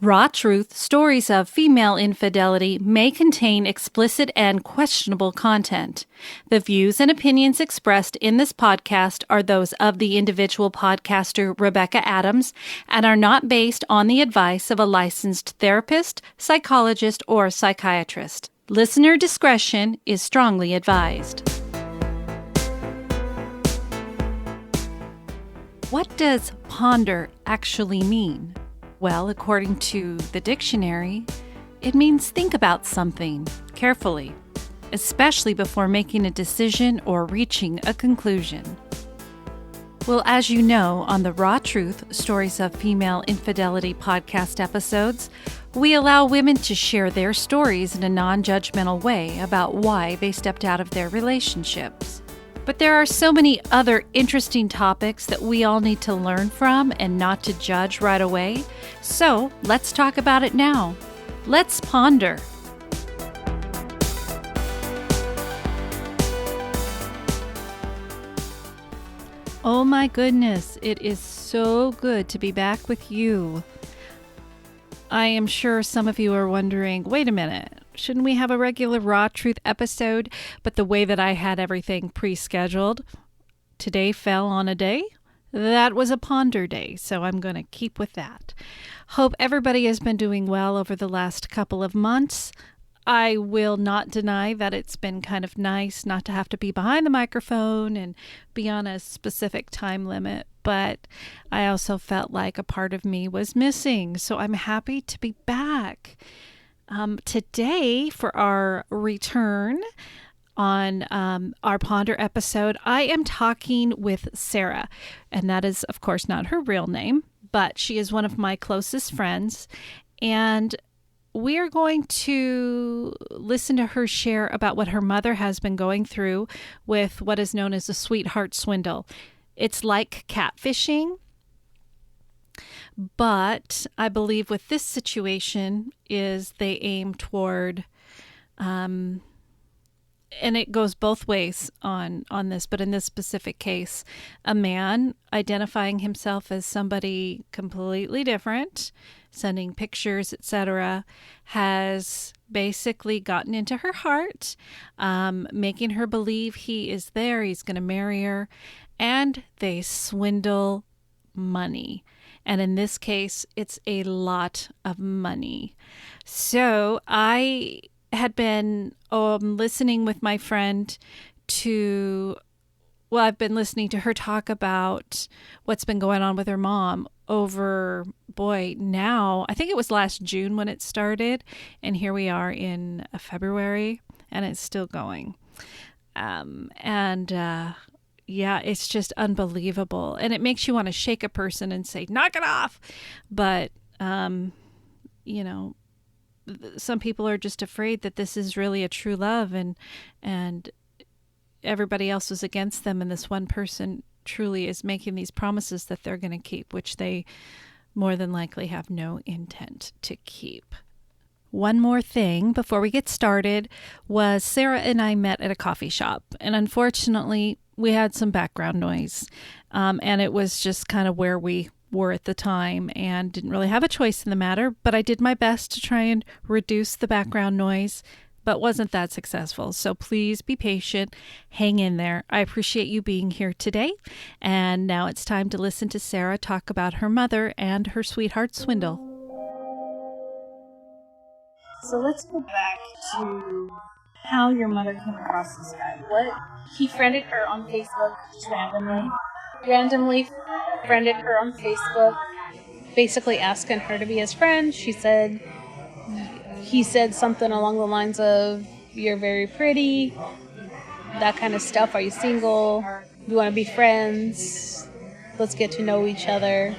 Raw Truth Stories of Female Infidelity may contain explicit and questionable content. The views and opinions expressed in this podcast are those of the individual podcaster Rebecca Adams and are not based on the advice of a licensed therapist, psychologist, or psychiatrist. Listener discretion is strongly advised. What does ponder actually mean? Well, according to the dictionary, it means think about something carefully, especially before making a decision or reaching a conclusion. Well, as you know, on the Raw Truth Stories of Female Infidelity podcast episodes, we allow women to share their stories in a non-judgmental way about why they stepped out of their relationships. But there are so many other interesting topics that we all need to learn from and not to judge right away. So let's talk about it now. Let's ponder. Oh my goodness, it is so good to be back with you. I am sure some of you are wondering, wait a minute. Shouldn't we have a regular Raw Truth episode? But the way that I had everything pre-scheduled, today fell on a day. That was a ponder day, so I'm going to keep with that. Hope everybody has been doing well over the last couple of months. I will not deny that it's been kind of nice not to have to be behind the microphone and be on a specific time limit, but I also felt like a part of me was missing, so I'm happy to be back. Today, for our return on our Ponder episode, I am talking with Sarah, and that is, of course, not her real name, but she is one of my closest friends, and we are going to listen to her share about what her mother has been going through with what is known as a sweetheart swindle. It's like catfishing, but I believe with this situation is they aim toward, and it goes both ways on this, but in this specific case, a man identifying himself as somebody completely different, sending pictures, etc., has basically gotten into her heart, making her believe he is there, he's going to marry her, and they swindle money. And in this case, it's a lot of money. So I had been listening with my friend I've been listening to her talk about what's been going on with her mom over, now, I think it was last June when it started. And here we are in February, and it's still going. Yeah, it's just unbelievable. And it makes you want to shake a person and say, knock it off. But, some people are just afraid that this is really a true love and everybody else is against them. And this one person truly is making these promises that they're going to keep, which they more than likely have no intent to keep. One more thing before we get started was Sarah and I met at a coffee shop. And unfortunately, we had some background noise, and it was just kind of where we were at the time and didn't really have a choice in the matter, but I did my best to try and reduce the background noise, but wasn't that successful. So please be patient, hang in there. I appreciate you being here today. And now it's time to listen to Sarah talk about her mother and her sweetheart swindle. So let's go back to how your mother came across this guy. He friended her on Facebook just randomly friended her on Facebook, basically asking her to be his friend. He said something along the lines of, "You're very pretty," that kind of stuff. "Are you single? You want to be friends? Let's get to know each other."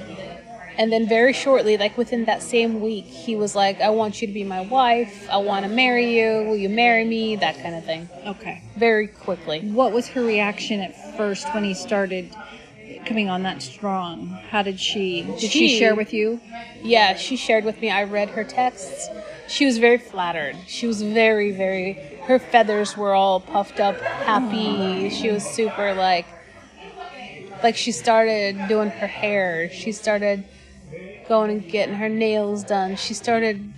And then very shortly, like within that same week, he was like, "I want you to be my wife. I want to marry you. Will you marry me?" That kind of thing. Okay. Very quickly. What was her reaction at first when he started coming on that strong? How did she share with you? Yeah, she shared with me. I read her texts. She was very flattered. She was very, very, her feathers were all puffed up, happy. She was super like she started doing her hair. She started going and getting her nails done. She started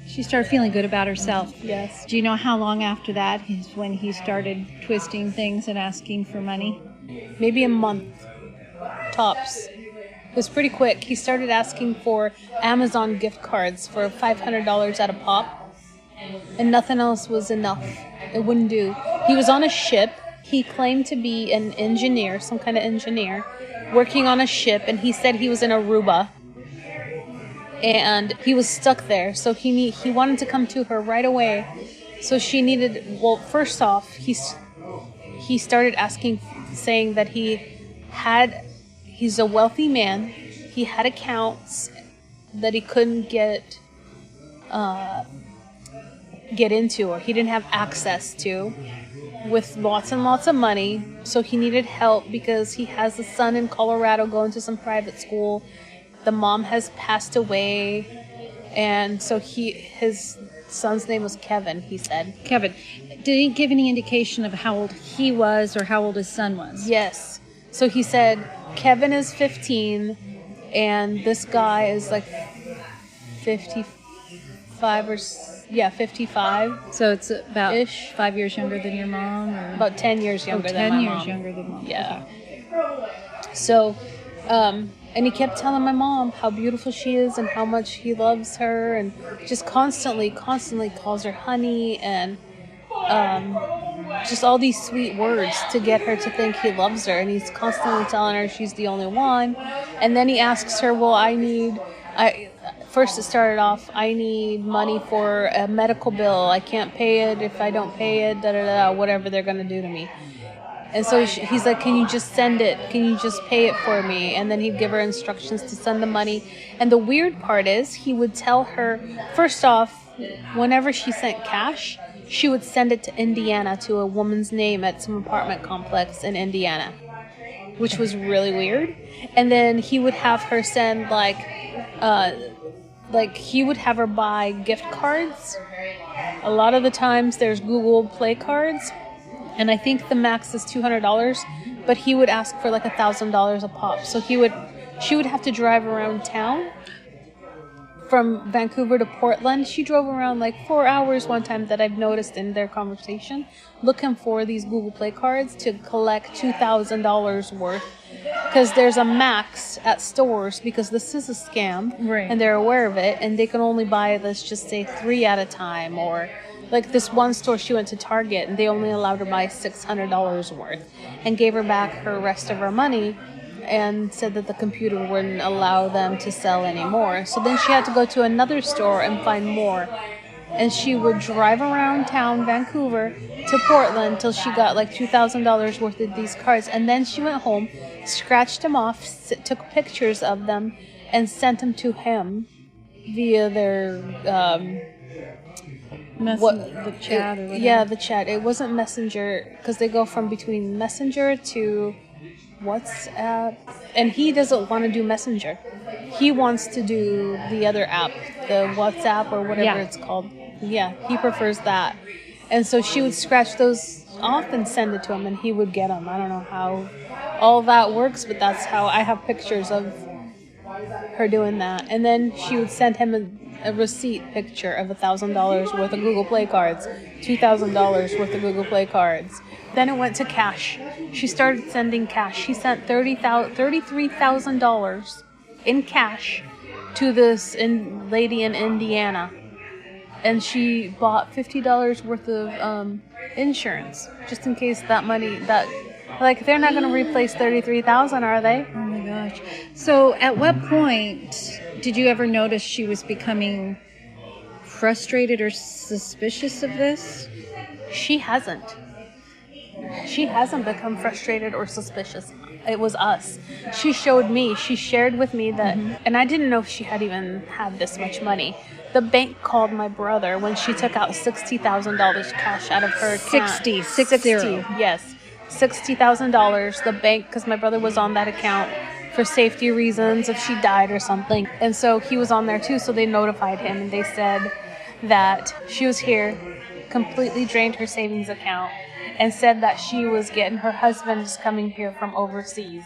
feeling good about herself. Yes. Do you know how long after that is when he started twisting things and asking for money? Maybe a month, tops. It was pretty quick. He started asking for Amazon gift cards for $500 at a pop, and nothing else was enough. It wouldn't do. He was on a ship. He claimed to be an engineer, some kind of engineer, working on a ship, and he said he was in Aruba, and he was stuck there. So he wanted to come to her right away. So she needed. Well, first off, he started asking, saying that he's a wealthy man. He had accounts that he couldn't get into, or he didn't have access to, with lots and lots of money. So he needed help because he has a son in Colorado going to some private school. The mom has passed away, and so his son's name was Kevin, he said. Kevin. Did he give any indication of how old he was or how old his son was? Yes. So he said Kevin is 15 and this guy is like 55 or 55. So it's about ish. 5 years younger than your mom, or about 10 years younger than my 10 years mom. younger than mom. Yeah. Okay. So, and he kept telling my mom how beautiful she is and how much he loves her, and just constantly calls her honey, and just all these sweet words to get her to think he loves her. And he's constantly telling her she's the only one. And then he asks her, well, first it started off, I need money for a medical bill. I can't pay it if I don't pay it, whatever they're going to do to me. And so he's like, can you just send it? Can you just pay it for me? And then he'd give her instructions to send the money. And the weird part is, he would tell her, first off, whenever she sent cash, she would send it to Indiana, to a woman's name at some apartment complex in Indiana, which was really weird. And then he would have her send he would have her buy gift cards. A lot of the times there's Google Play cards, and I think the max is $200, but he would ask for like $1,000 a pop. So she would have to drive around town from Vancouver to Portland. She drove around like 4 hours one time, that I've noticed in their conversation, looking for these Google Play cards to collect $2,000 worth. Because there's a max at stores, because this is a scam, right, and they're aware of it, and they can only buy, let's just say, 3 at a time. Or like this one store, she went to Target and they only allowed her to buy $600 worth, and gave her back her rest of her money, and said that the computer wouldn't allow them to sell anymore. So then she had to go to another store and find more. And she would drive around town, Vancouver, to Portland, till she got like $2,000 worth of these cards. And then she went home, scratched them off, took pictures of them, and sent them to him via their the chat or whatever. Yeah, the chat. It wasn't Messenger, because they go from between Messenger to WhatsApp, and he doesn't want to do Messenger. He wants to do the other app, the WhatsApp or whatever it's called. Yeah, he prefers that. And so she would scratch those off and send it to him, and he would get them. I don't know how all that works, but that's how I have pictures of her doing that. And then she would send him a receipt picture of $1,000 worth of Google Play cards, $2,000 worth of Google Play cards. Then it went to cash. She started sending cash. She sent $33,000 in cash to this lady in Indiana. And she bought $50 worth of insurance, just in case that money, they're not going to replace $33,000, are they? Oh my gosh. So at what point did you ever notice she was becoming frustrated or suspicious of this? She hasn't. She hasn't become frustrated or suspicious. It was us. She shared with me that, and I didn't know if she had even had this much money. The bank called my brother when she took out $60,000 cash out of her account. 60, yes. $60,000. The bank, because my brother was on that account for safety reasons if she died or something. And so he was on there too, so they notified him, and they said that she was here, completely drained her savings account, and said that she was getting, her husband is coming here from overseas,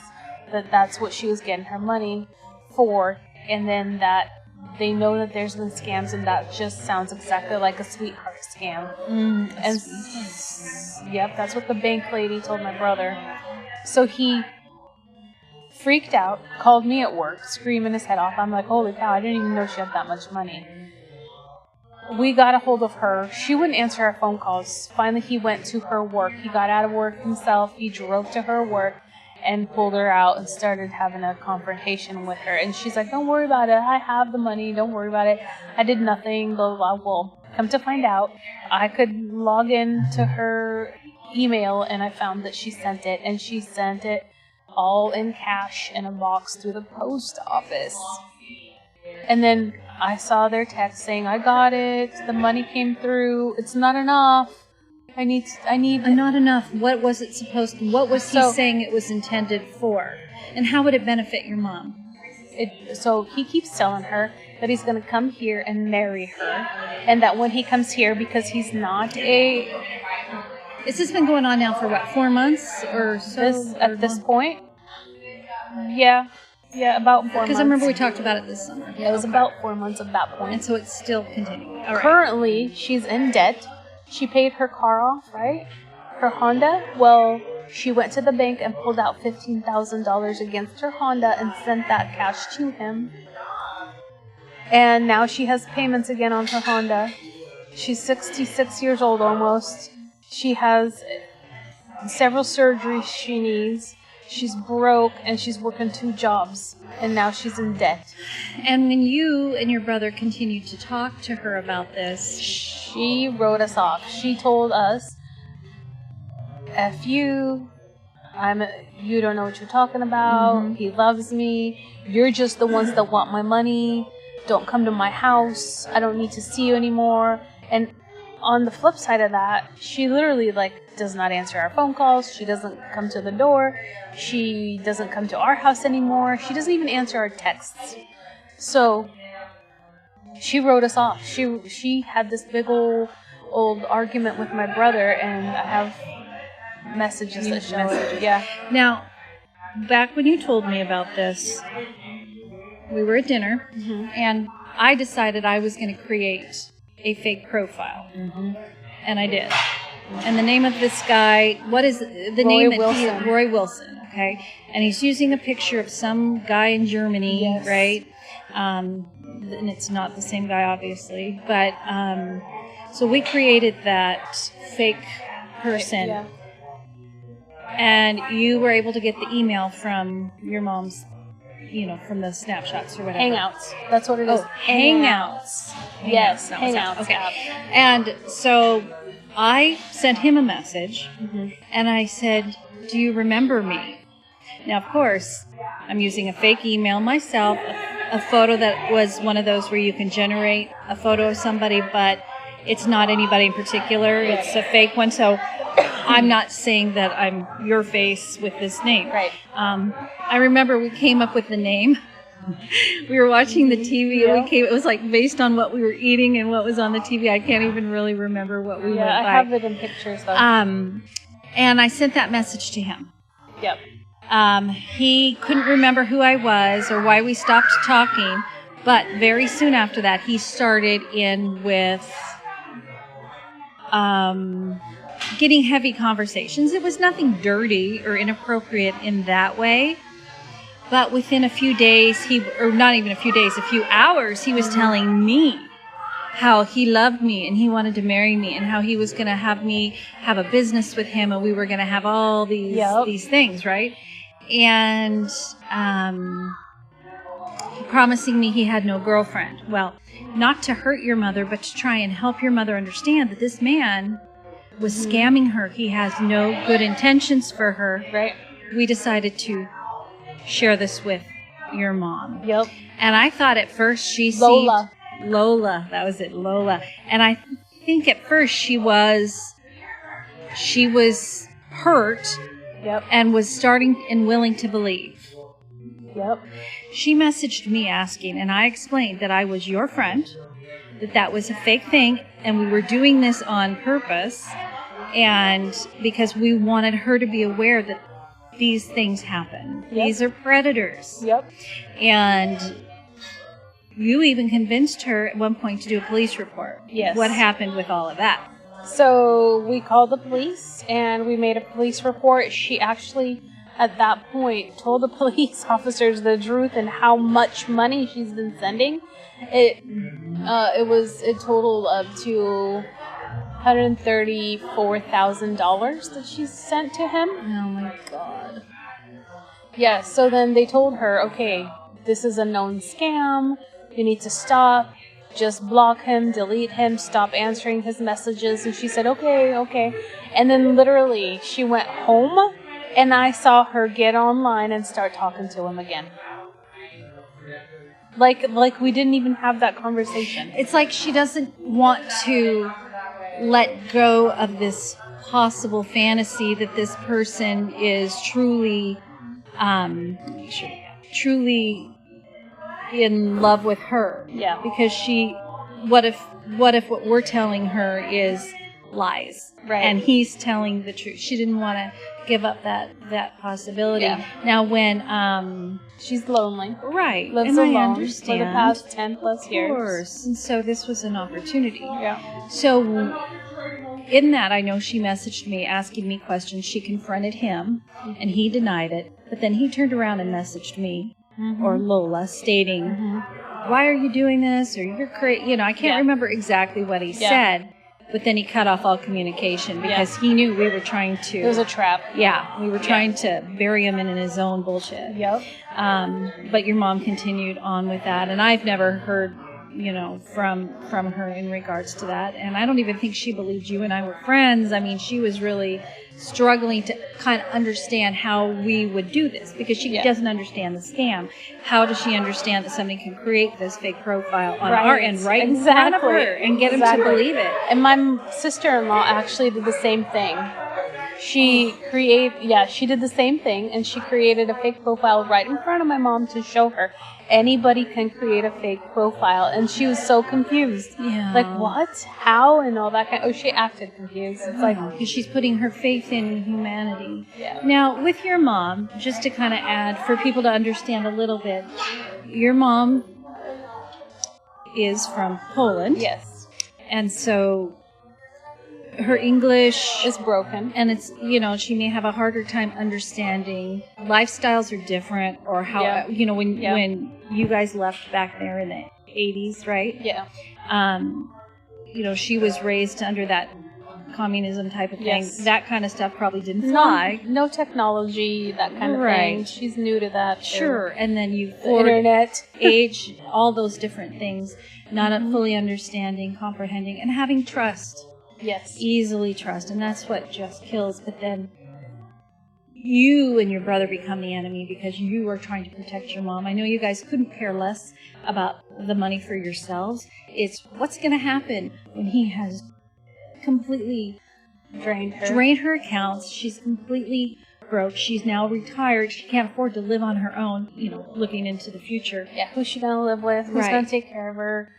that's what she was getting her money for, and then that they know that there's been scams, and that just sounds exactly like a sweetheart scam. Yep, that's what the bank lady told my brother. So he freaked out, called me at work, screaming his head off. I'm like, holy cow, I didn't even know she had that much money. We got a hold of her. She wouldn't answer our phone calls. Finally, he went to her work. He got out of work himself. He drove to her work and pulled her out and started having a confrontation with her. And she's like, don't worry about it. I have the money. Don't worry about it. I did nothing. Blah, blah, blah. Well, come to find out, I could log in to her email, and I found that she sent it. And she sent it all in cash in a box through the post office. And then I saw their text saying, I got it. The money came through. It's not enough. I need Not enough. What was it supposed to, what was he saying it was intended for? And how would it benefit your mom? So he keeps telling her that he's going to come here and marry her. And that when he comes here, because he's not a... Has this been going on now for what, 4 months or so? At this point? Yeah, about 4 months. Because I remember we talked about it this summer. Yeah, it was about 4 months at that point. And so it's still continuing. All right. Currently, she's in debt. She paid her car off, right? Her Honda. Well, she went to the bank and pulled out $15,000 against her Honda and sent that cash to him. And now she has payments again on her Honda. She's 66 years old almost. She has several surgeries she needs. She's broke, and she's working 2 jobs, and now she's in debt. And when you and your brother continued to talk to her about this, she wrote us off. She told us, F you, you don't know what you're talking about, He loves me, you're just the ones that want my money, don't come to my house, I don't need to see you anymore. And on the flip side of that, she literally, does not answer our phone calls. She doesn't come to the door. She doesn't come to our house anymore. She doesn't even answer our texts. So, she wrote us off. She had this big old argument with my brother, and I have messages that show it. Yeah. Now, back when you told me about this, we were at dinner, and I decided I was going to create a fake profile. And I did. And the name of this guy, what is the name? Roy Wilson, okay? And he's using a picture of some guy in Germany, yes. right? And it's not the same guy, obviously. But, so we created that fake person. Yeah. And you were able to get the email from your mom's, from the snapshots or whatever. Hangouts. That's what it is. Hangouts. Yes, Hangouts. Okay. App. And so I sent him a message, and I said, do you remember me? Now, of course, I'm using a fake email myself, a photo that was one of those where you can generate a photo of somebody, but it's not anybody in particular. It's a fake one, so I'm not saying that I'm your face with this name. Right. I remember we came up with the name. We were watching the TV, and it was based on what we were eating and what was on the TV. I can't even really remember what we went by. I have it in pictures, though. And I sent that message to him. Yep. He couldn't remember who I was or why we stopped talking, but very soon after that, he started in with getting heavy conversations. It was nothing dirty or inappropriate in that way. But within a few days, not even a few days, a few hours, he was telling me how he loved me and he wanted to marry me and how he was going to have me have a business with him and we were going to have all these things, right? And promising me he had no girlfriend. Well, not to hurt your mother, but to try and help your mother understand that this man was scamming her. He has no good intentions for her. Right. We decided to share this with your mom. Yep. And I thought at first Lola. That was it, Lola. And I think at first she was hurt. Yep. And was starting and willing to believe. Yep. She messaged me asking, and I explained that I was your friend, that was a fake thing, and we were doing this on purpose, and because we wanted her to be aware that these things happen. Yep. These are predators. Yep. And you even convinced her at one point to do a police report. Yes. What happened with all of that? So we called the police and we made a police report. She actually, at that point, told the police officers the truth and how much money she's been sending. It totaled up to $134,000 that she sent to him. Oh my God. Yeah, so then they told her, okay, this is a known scam. You need to stop. Just block him, delete him, stop answering his messages. And she said, okay. And then literally she went home and I saw her get online and start talking to him again. Like we didn't even have that conversation. It's like she doesn't want to let go of this possible fantasy that this person is truly in love with her. Yeah. Because what if what we're telling her is lies? Right. And he's telling the truth. She didn't want to give up that possibility. Yeah. Now when she's lonely. Right. Lives and alone I understand for the past 10 plus years. Of course. And so this was an opportunity. Yeah. So in that, I know she messaged me asking me questions. She confronted him, and he denied it. But then he turned around and messaged me, or Lola, stating, why are you doing this? Or you're crazy. I can't remember exactly what he said. But then he cut off all communication because he knew we were trying to... It was a trap. Yeah, we were trying to bury him in his own bullshit. Yep. But your mom continued on with that, and I've never heard, from her in regards to that. And I don't even think she believed you and I were friends. I mean, she was really struggling to kind of understand how we would do this because she doesn't understand the scam. How does she understand that somebody can create this fake profile on our end right in front of her and get him to believe it? And my sister-in-law actually did the same thing. She did the same thing, and she created a fake profile right in front of my mom to show her anybody can create a fake profile, and she was so confused. Yeah. Like, what? How? And all that kind of... Oh, she acted confused. It's like... Because she's putting her faith in humanity. Yeah. Now, with your mom, just to kind of add, for people to understand a little bit, your mom is from Poland. Yes. And so... her English is broken, and it's she may have a harder time understanding. Lifestyles are different, or how when you guys left back there in the 80s, right? Yeah. She was raised under that communism type of thing. Yes. That kind of stuff probably didn't fly. No technology, that kind of thing. She's new to that. Sure, and then you internet, age, all those different things, not fully understanding, comprehending, and having trust. Yes. Easily trust, and that's what just kills. But then you and your brother become the enemy because you are trying to protect your mom. I know you guys couldn't care less about the money for yourselves. It's what's going to happen when he has completely drained her accounts. She's completely broke. She's now retired. She can't afford to live on her own, looking into the future. Yeah, who's she going to live with? Who's going to take care of her?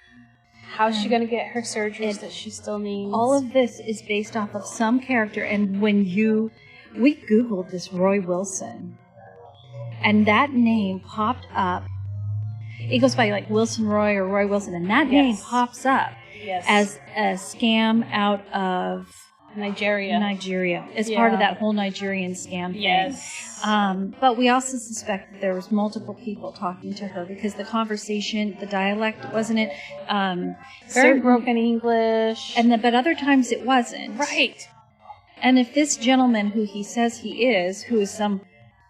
How's she going to get her surgeries that she still needs? All of this is based off of some character. And when we Googled this Roy Wilson, and that name popped up. It goes by like Wilson Roy or Roy Wilson, and that name pops up as a scam out of Nigeria. It's part of that whole Nigerian scam thing. Yes. But we also suspect that there was multiple people talking to her because the conversation, the dialect, wasn't it? Very broken English. But other times it wasn't. Right. And if this gentleman, who he says he is, who is some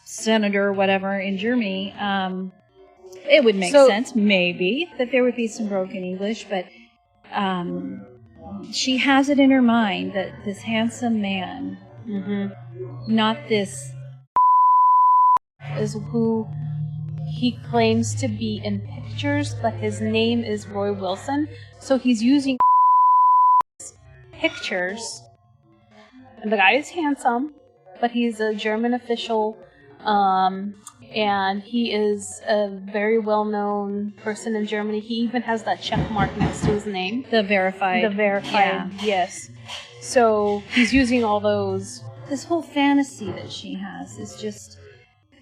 senator or whatever in Germany, it would make sense, maybe, that there would be some broken English, but she has it in her mind that this handsome man, not this, is who he claims to be in pictures, but his name is Roy Wilson. So he's using pictures. And the guy is handsome, but he's a German official, and he is a very well-known person in Germany. He even has that check mark next to his name. The verified, yes. So he's using all those. This whole fantasy that she has is just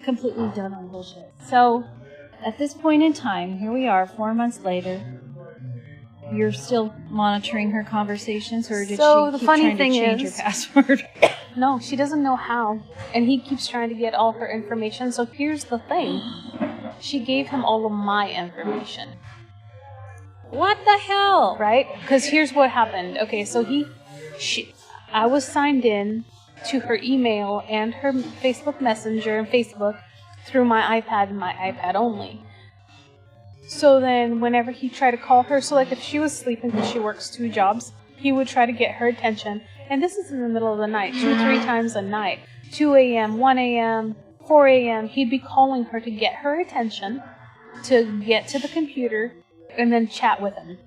completely done on bullshit. So at this point in time, here we are, 4 months later, you're still monitoring her conversations, or did So she the keep funny trying thing to change is- her password? No, she doesn't know how. And he keeps trying to get all her information. So here's the thing. She gave him all of my information. What the hell? Right? Because here's what happened. Okay, so I was signed in to her email and her Facebook Messenger and Facebook through my iPad and my iPad only. So then whenever he tried to call her, so like if she was sleeping because she works 2 jobs, he would try to get her attention. And this is in the middle of the night, 2-3 times a night. 2 a.m., 1 a.m., 4 a.m. He'd be calling her to get her attention, to get to the computer, and then chat with him.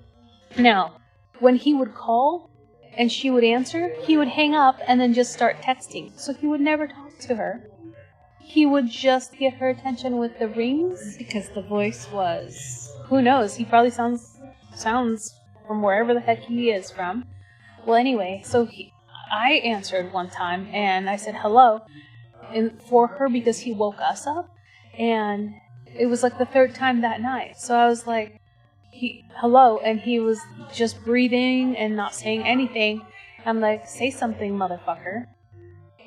Now, when he would call and she would answer, he would hang up and then just start texting. So he would never talk to her. He would just get her attention with the rings. Because the voice was... Who knows? He probably sounds from wherever the heck he is from. Well, anyway, so I answered one time and I said hello for her because he woke us up. And it was like the 3rd time that night. So I was like, hello, and he was just breathing and not saying anything. I'm like, say something, motherfucker.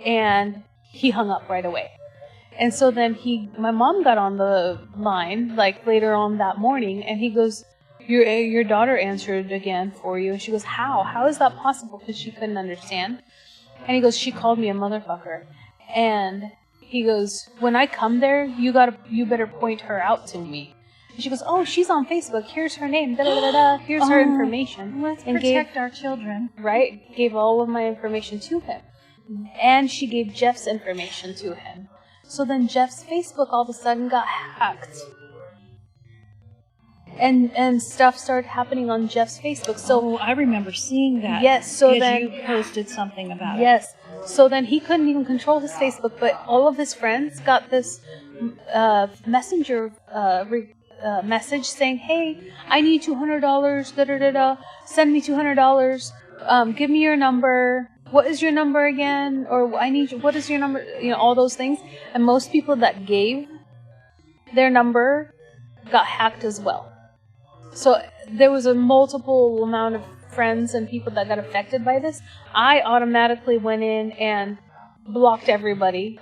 And he hung up right away. And so then my mom got on the line, like later on that morning, and he goes, your daughter answered again for you. And she goes, how? How is that possible? Because she couldn't understand. And he goes, she called me a motherfucker. And he goes, when I come there, you better point her out to me. And she goes, oh, she's on Facebook. Here's her name. Da da da da. Here's her information. Let's protect our children. Right? Gave all of my information to him. And she gave Jeff's information to him. So then Jeff's Facebook all of a sudden got hacked. And stuff started happening on Jeff's Facebook. So I remember seeing that. Yes, so then you posted something about it. Yes. So then he couldn't even control his Facebook, but all of his friends got this messenger message saying, "Hey, I need $200. Da da da da. Send me $200. Give me your number. What is your number again? Or what is your number? You know, all those things." And most people that gave their number got hacked as well. So there was a multiple amount of friends and people that got affected by this. I automatically went in and blocked everybody,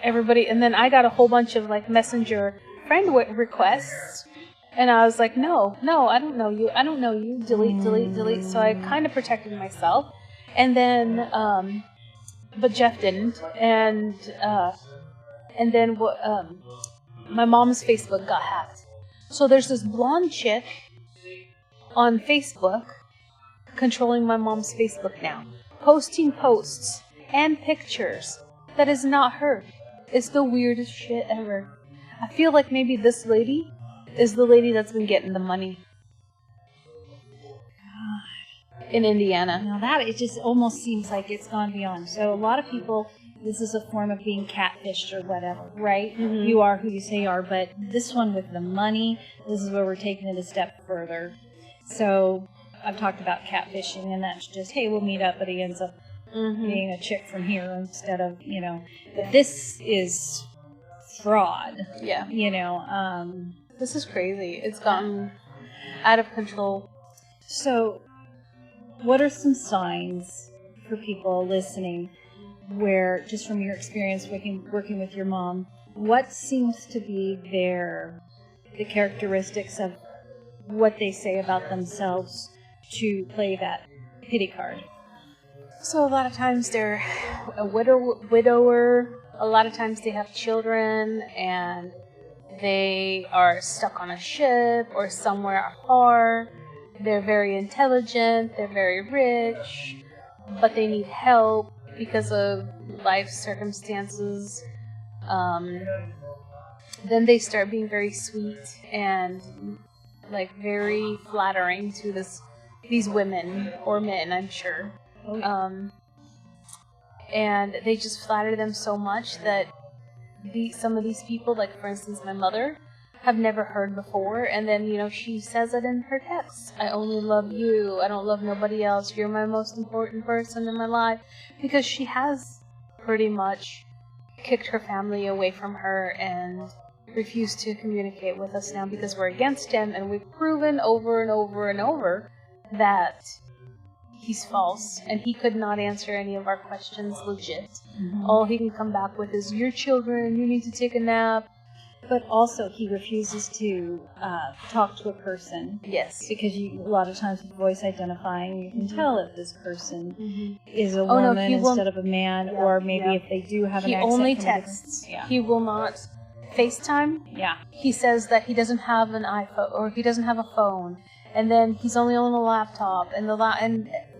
and then I got a whole bunch of messenger friend requests, and I was like, no, I don't know you, delete. So I kind of protected myself, and then, but Jeff didn't, and then my mom's Facebook got hacked. So there's this blonde chick on Facebook controlling my mom's Facebook now, posting posts and pictures that is not her. It's the weirdest shit ever. I feel like maybe this lady is the lady that's been getting the money in Indiana. Now that, it just almost seems like it's gone beyond. So a lot of people, this is a form of being catfished or whatever, right? Mm-hmm. You are who you say you are, but this one with the money, this is where we're taking it a step further. So I've talked about catfishing, and that's just, hey, we'll meet up, but he ends up being a chick from here instead of, but this is fraud. Yeah. This is crazy. It's gotten out of control. So what are some signs for people listening where, just from your experience working with your mom, what seems to be the characteristics of what they say about themselves to play that pity card? So a lot of times they're a widower. A lot of times they have children and they are stuck on a ship or somewhere far. They're very intelligent. They're very rich, but they need help because of life circumstances. Then they start being very sweet and very flattering to these women or men, I'm sure. Oh, yeah. And they just flatter them so much that some of these people, like for instance my mother, have never heard before, and then she says it in her texts. I only love you. I don't love nobody else. You're my most important person in my life, because she has pretty much kicked her family away from her and refuse to communicate with us now because we're against him, and we've proven over and over and over that he's false, and he could not answer any of our questions legit. Mm-hmm. All he can come back with is, your children, you need to take a nap. But also, he refuses to talk to a person. Yes. Because a lot of times with voice identifying, you can tell if this person is a woman instead of a man, or maybe if they do have an accent. He only texts. He will not FaceTime. Yeah. He says that he doesn't have an iPhone, or he doesn't have a phone, and then he's only on a laptop, and the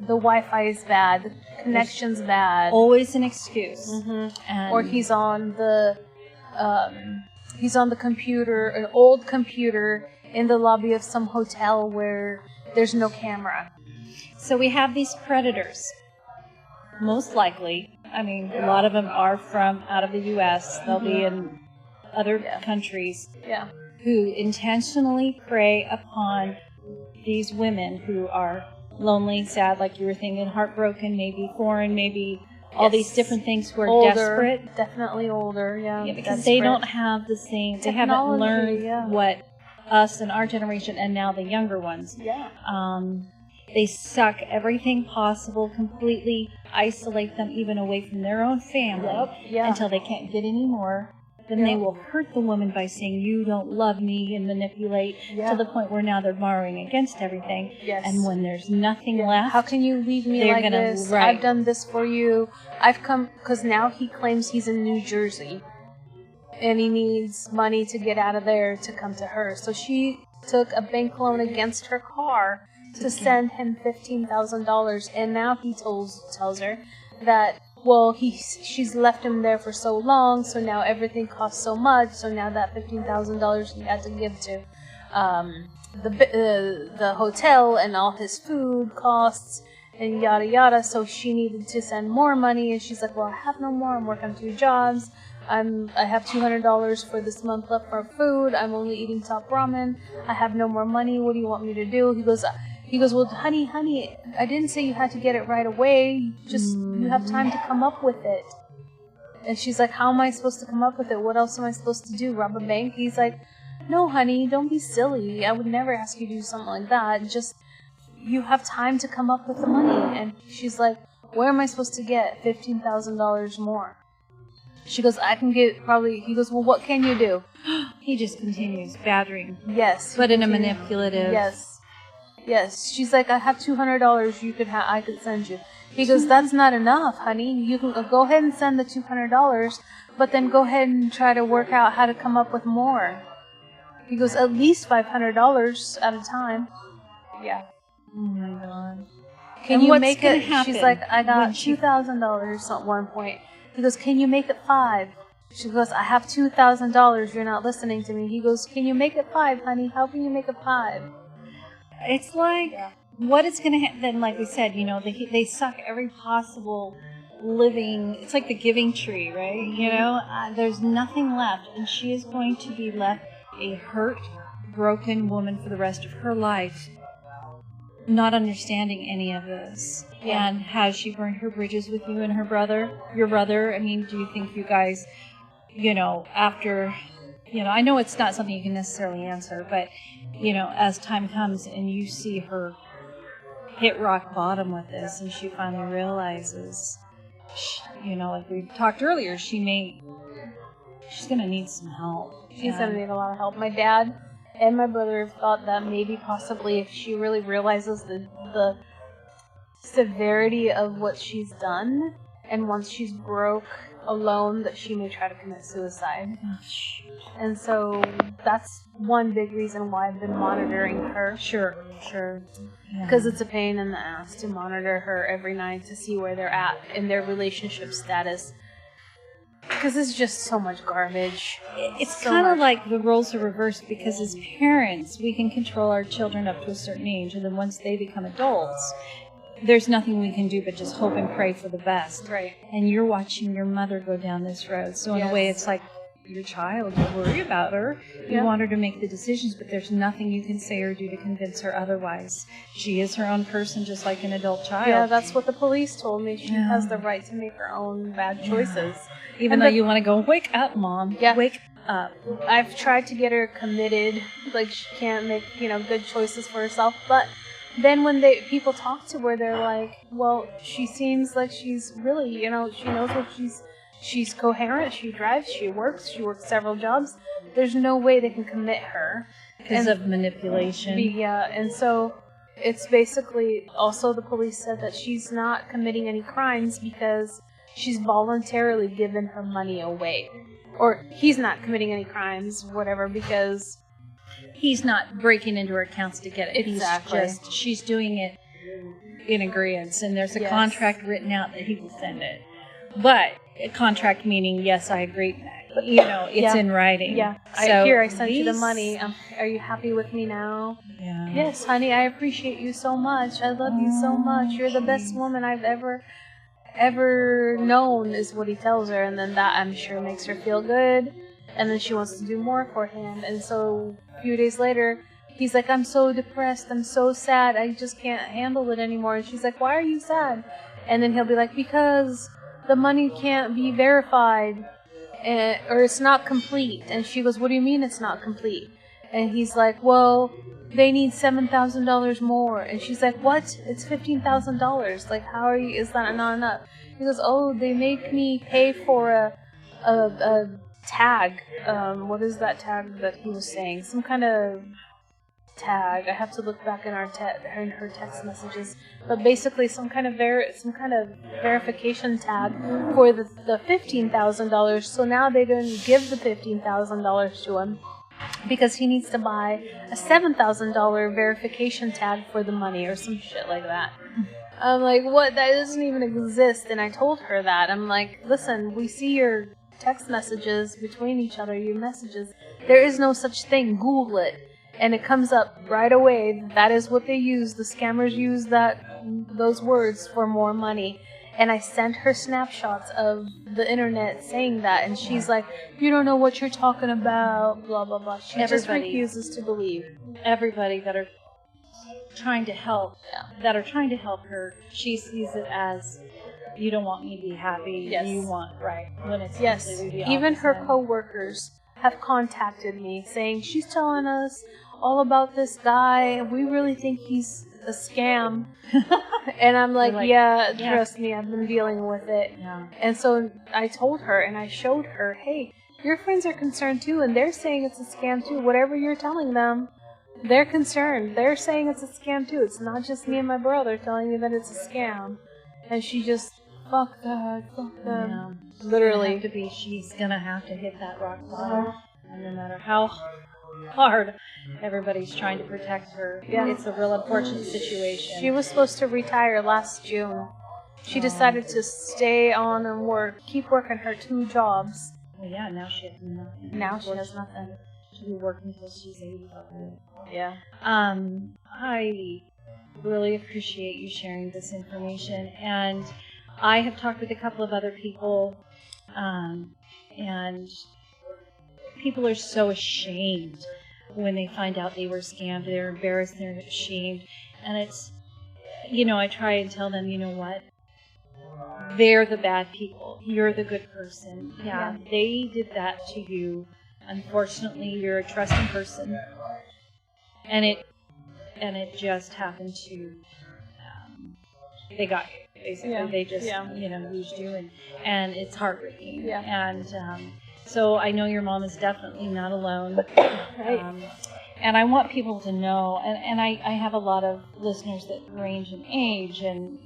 Wi-Fi is bad, the connection's bad. Always an excuse. Mm-hmm. Or he's on the computer, an old computer, in the lobby of some hotel where there's no camera. So we have these predators. Most likely, I mean, a lot of them are from out of the U.S. They'll be in other countries who intentionally prey upon these women who are lonely, sad, like you were thinking, heartbroken, maybe foreign, maybe all these different things, who are older, desperate. Definitely older, because they don't have the same, they haven't learned what us and our generation, and now the younger ones. They suck everything possible, completely isolate them even away from their own family until they can't get any more. Then they will hurt the woman by saying, you don't love me, and manipulate to the point where now they're borrowing against everything. And when there's nothing left, how can you leave me like this? I've done this for you. I've come, because now he claims he's in New Jersey, and he needs money to get out of there to come to her. So she took a bank loan against her car to send him $15,000, and now he tells her that, well, she's left him there for so long, so now everything costs so much, so now that $15,000 he had to give to the hotel and all his food costs and yada yada, so she needed to send more money, and she's like, well, I have no more, I'm working 2 jobs, I have $200 for this month left for food, I'm only eating top ramen, I have no more money, what do you want me to do? He goes, well, honey, I didn't say you had to get it right away. Just, you have time to come up with it. And she's like, how am I supposed to come up with it? What else am I supposed to do? Rob a bank? He's like, no, honey, don't be silly. I would never ask you to do something like that. Just, you have time to come up with the money. And she's like, where am I supposed to get $15,000 more? She goes, I can get probably, he goes, well, what can you do? He just continues battering. Yes. But in a manipulative. Yes, she's like, I have $200 I could send you. He goes, that's not enough, honey. You can go ahead and send the $200, but then go ahead and try to work out how to come up with more. He goes, at least $500 at a time. Yeah. Oh my God. Can you make it? She's like, I got $2,000 at one point. He goes, can you make it 5? She goes, I have $2,000. You're not listening to me. He goes, can you make it 5, honey? How can you make it 5? It's like, what is going to happen, then, like we said, they suck every possible living, it's like the giving tree, right? There's nothing left, and she is going to be left a hurt, broken woman for the rest of her life, not understanding any of this. And has she burned her bridges with you and your brother? I mean, do you think you guys, after, I know it's not something you can necessarily answer, but as time comes and you see her hit rock bottom with this, and she finally realizes, like we talked earlier, she's going to need some help. She's going to need a lot of help. My dad and my brother have thought that maybe possibly if she really realizes the severity of what she's done, and once she's broke alone, that she may try to commit suicide. And so that's one big reason why I've been monitoring her. Sure. Because it's a pain in the ass to monitor her every night to see where they're at in their relationship status. Because it's just so much garbage. It's kind of like the roles are reversed, because as parents, we can control our children up to a certain age, and then once they become adults, there's nothing we can do but just hope and pray for the best. Right. And you're watching your mother go down this road. So in a way, it's like your child. You worry about her. You want her to make the decisions, but there's nothing you can say or do to convince her otherwise. She is her own person, just like an adult child. Yeah, that's what the police told me. She has the right to make her own bad choices. Even though you want to go, wake up, Mom. Yeah. Wake up. I've tried to get her committed, like she can't make, good choices for herself, but then when people talk to her, they're like, well, she seems like she's really, she knows what she's coherent, she drives, she works several jobs. There's no way they can commit her. Because of manipulation. Yeah, and so it's basically, also the police said that she's not committing any crimes because she's voluntarily given her money away. Or he's not committing any crimes, whatever, because he's not breaking into her accounts to get it. Exactly. She's doing it in agreement, and there's a contract written out that he will send it. But a contract meaning, yes, I agree. It's in writing. Yeah. So I sent you the money. Are you happy with me now? Yeah. Yes, honey, I appreciate you so much. I love you so much. You're the best woman I've ever known, is what he tells her. And then that, I'm sure, makes her feel good. And then she wants to do more for him. And so a few days later, he's like, I'm so depressed. I'm so sad. I just can't handle it anymore. And she's like, why are you sad? And then he'll be like, because the money can't be verified. Or it's not complete. And she goes, what do you mean it's not complete? And he's like, well, they need $7,000 more. And she's like, what? It's $15,000. Like, how are you? Is that not enough? He goes, oh, they make me pay for a tag. What is that tag that he was saying? Some kind of tag. I have to look back in her text messages. But basically, some kind of verification tag for the $15,000. So now they didn't give the $15,000 to him because he needs to buy a $7,000 verification tag for the money or some shit like that. I'm like, what? That doesn't even exist. And I told her that. I'm like, listen, we see your text messages between each other, your messages. There is no such thing. Google it. And it comes up right away. That is what they use. The scammers use those words for more money. And I sent her snapshots of the internet saying that. And she's like, you don't know what you're talking about, blah, blah, blah. She just refuses to believe. Everybody that are trying to help her, she sees it as, you don't want me to be happy. Yes. You want, right. When it's completely the even her co-workers have contacted me saying, she's telling us all about this guy. We really think he's a scam. And I'm like, yeah, trust me, I've been dealing with it. Yeah. And so I told her and I showed her, hey, your friends are concerned too, and they're saying it's a scam too. Whatever you're telling them, they're concerned. They're saying it's a scam too. It's not just me and my brother telling me that it's a scam. And she just, fuck that, fuck them. Yeah. Literally. She's gonna have to hit that rock bottom. And no matter how hard everybody's trying to protect her, it's a real unfortunate situation. She was supposed to retire last June. She decided to stay on and keep working her 2 jobs. Well, yeah, now she has nothing. Now she has nothing. She'll be working until she's 85. Yeah. I really appreciate you sharing this information, and I have talked with a couple of other people, and people are so ashamed when they find out they were scammed. They're embarrassed, they're ashamed, and it's, I try and tell them, you know what? They're the bad people. You're the good person. Yeah, they did that to you. Unfortunately, you're a trusting person, and it just happened to. They got you. Basically, they just used you, and it's heartbreaking. Yeah. And so I know your mom is definitely not alone. Right. And I want people to know, and I have a lot of listeners that range in age and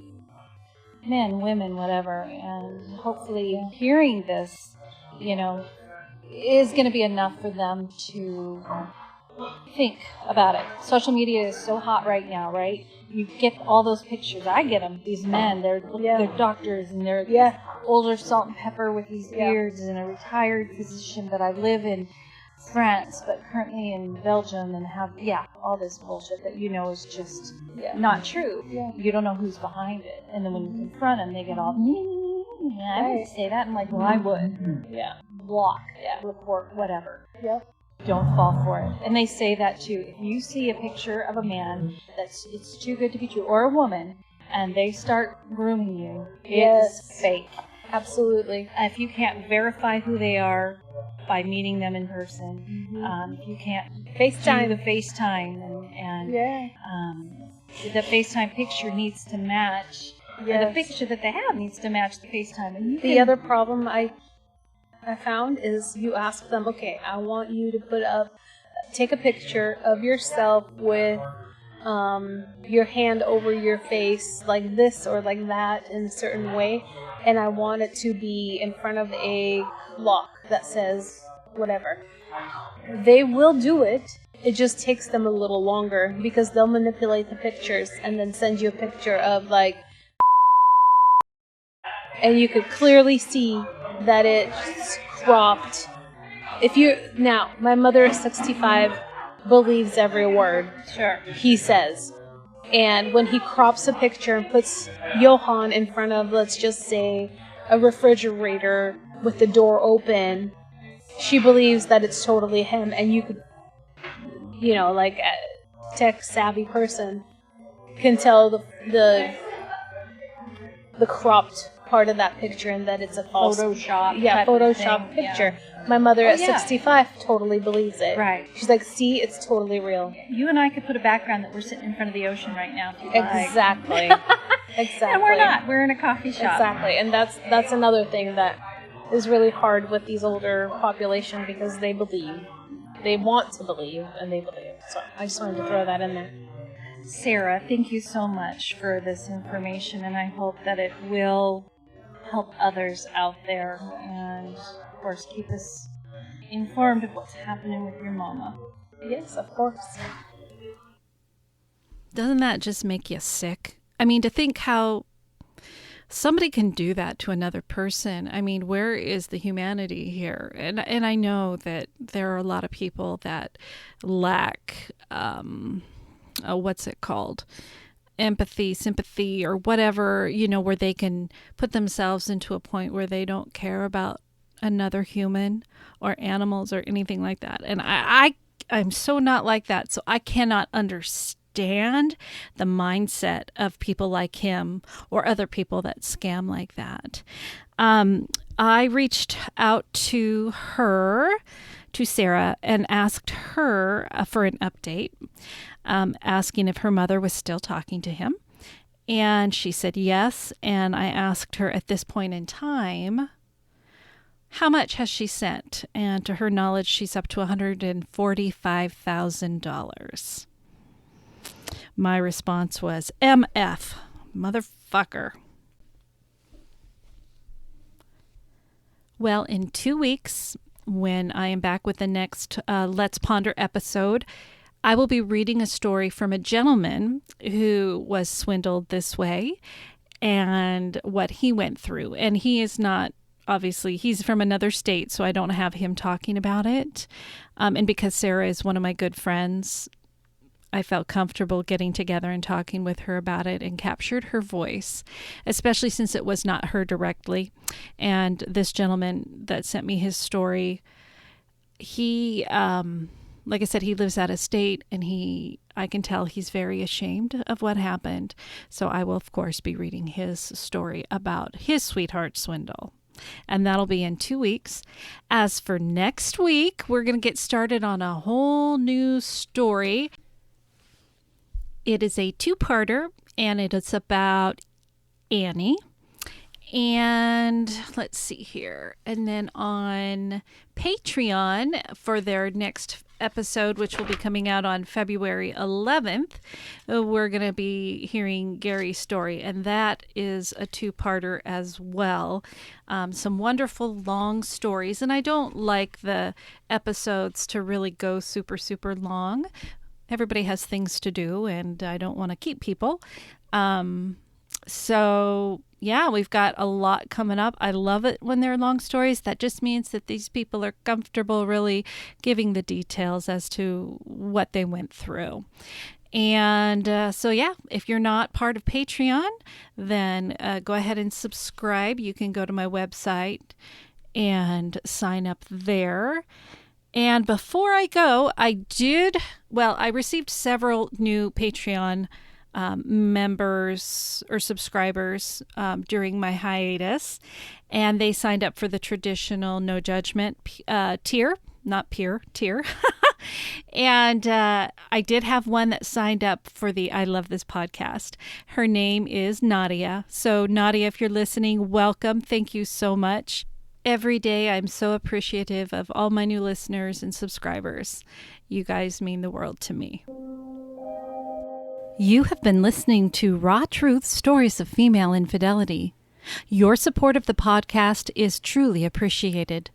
men, women, whatever, and hopefully hearing this, is going to be enough for them to think about it. Social media is so hot right now, right? You get all those pictures. I get them. These men, they're doctors, and they're older salt and pepper with these beards, and a retired physician, but I live in France, but currently in Belgium, and have all this bullshit that is just not true. Yeah. You don't know who's behind it, and then when you confront them, they get all I wouldn't say that. I'm like, well, I would. Yeah. Block. Report. Whatever. Yep. Don't fall for it. And they say that too. If you see a picture of a man it's too good to be true, or a woman, and they start grooming you, it's fake. Absolutely. If you can't verify who they are by meeting them in person, if you can't FaceTime. do the FaceTime, and the FaceTime picture needs to match, or the picture that they have needs to match the FaceTime. And the other problem I found is you ask them, okay, I want you to take a picture of yourself with your hand over your face like this or like that in a certain way, and I want it to be in front of a clock that says whatever. They will do it. It just takes them a little longer because they'll manipulate the pictures and then send you a picture of like, and you could clearly see that it's cropped. Now, my mother is 65, believes every word he says. And when he crops a picture and puts Johann in front of, let's just say, a refrigerator with the door open, she believes that it's totally him. And you could, like a tech-savvy person can tell the cropped part of that picture and that it's a false Photoshop picture. Yeah. My mother at 65 totally believes it. Right. She's like, see, it's totally real. You and I could put a background that we're sitting in front of the ocean right now. If you exactly. Like. Exactly. And we're not. We're in a coffee shop. Exactly. And that's another thing that is really hard with these older population because they believe. They want to believe and they believe. So I just wanted to throw that in there. Sarah, thank you so much for this information, and I hope that it will help others out there, and of course keep us informed of what's happening with your mama. Yes, of course. Doesn't that just make you sick? I mean, to think how somebody can do that to another person. I mean, where is the humanity here? And I know that there are a lot of people that lack what's it called? Empathy, sympathy, or whatever, where they can put themselves into a point where they don't care about another human or animals or anything like that. And I'm so not like that. So I cannot understand the mindset of people like him or other people that scam like that. I reached out to Sarah, and asked her for an update, asking if her mother was still talking to him. And she said yes. And I asked her at this point in time, how much has she sent? And to her knowledge, she's up to $145,000. My response was, MF, motherfucker. Well, in 2 weeks, when I am back with the next Let's Ponder episode, I will be reading a story from a gentleman who was swindled this way and what he went through. And he is not, obviously, he's from another state, so I don't have him talking about it. And because Sarah is one of my good friends, I felt comfortable getting together and talking with her about it and captured her voice, especially since it was not her directly. And this gentleman that sent me his story, he, like I said, he lives out of state, and I can tell he's very ashamed of what happened. So I will, of course, be reading his story about his sweetheart swindle. And that'll be in 2 weeks. As for next week, we're going to get started on a whole new story. It is a two-parter, and it is about Annie. And let's see here. And then on Patreon for their next episode, which will be coming out on February 11th, we're going to be hearing Gary's story. And that is a two-parter as well. Some wonderful long stories. And I don't like the episodes to really go super, super long. Everybody has things to do, and I don't want to keep people. So, yeah, we've got a lot coming up. I love it when they're long stories. That just means that these people are comfortable really giving the details as to what they went through. And so, yeah, if you're not part of Patreon, then go ahead and subscribe. You can go to my website and sign up there. And before I go, I received several new Patreon members or subscribers during my hiatus, and they signed up for the traditional no judgment tier, not peer tier. And I did have one that signed up for the I Love This podcast. Her name is Nadia. So Nadia, if you're listening, welcome. Thank you so much. Every day I'm so appreciative of all my new listeners and subscribers. You guys mean the world to me. You have been listening to Raw Truth Stories of Female Infidelity. Your support of the podcast is truly appreciated.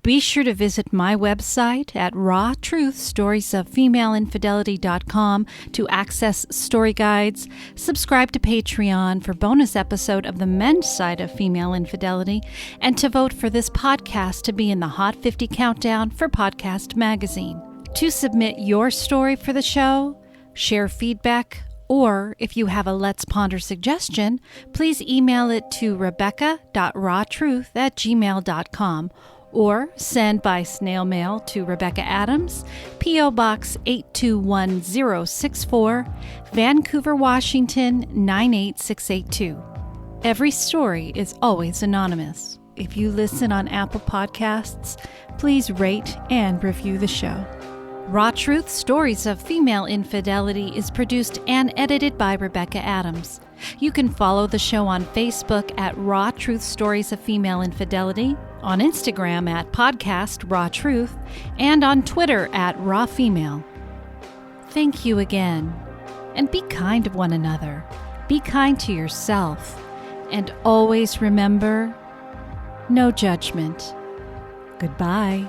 Be sure to visit my website at rawtruthstoriesoffemaleinfidelity.com to access story guides, subscribe to Patreon for bonus episode of the men's side of female infidelity, and to vote for this podcast to be in the Hot 50 Countdown for Podcast Magazine. To submit your story for the show, share feedback, or if you have a Let's Ponder suggestion, please email it to rebecca.rawtruth@gmail.com or send by snail mail to Rebecca Adams, P.O. Box 821064, Vancouver, Washington 98682. Every story is always anonymous. If you listen on Apple Podcasts, please rate and review the show. Raw Truth Stories of Female Infidelity is produced and edited by Rebecca Adams. You can follow the show on Facebook at Raw Truth Stories of Female Infidelity, on Instagram at Podcast Raw Truth, and on Twitter at Raw Female. Thank you again, and be kind to one another. Be kind to yourself, and always remember, no judgment. Goodbye.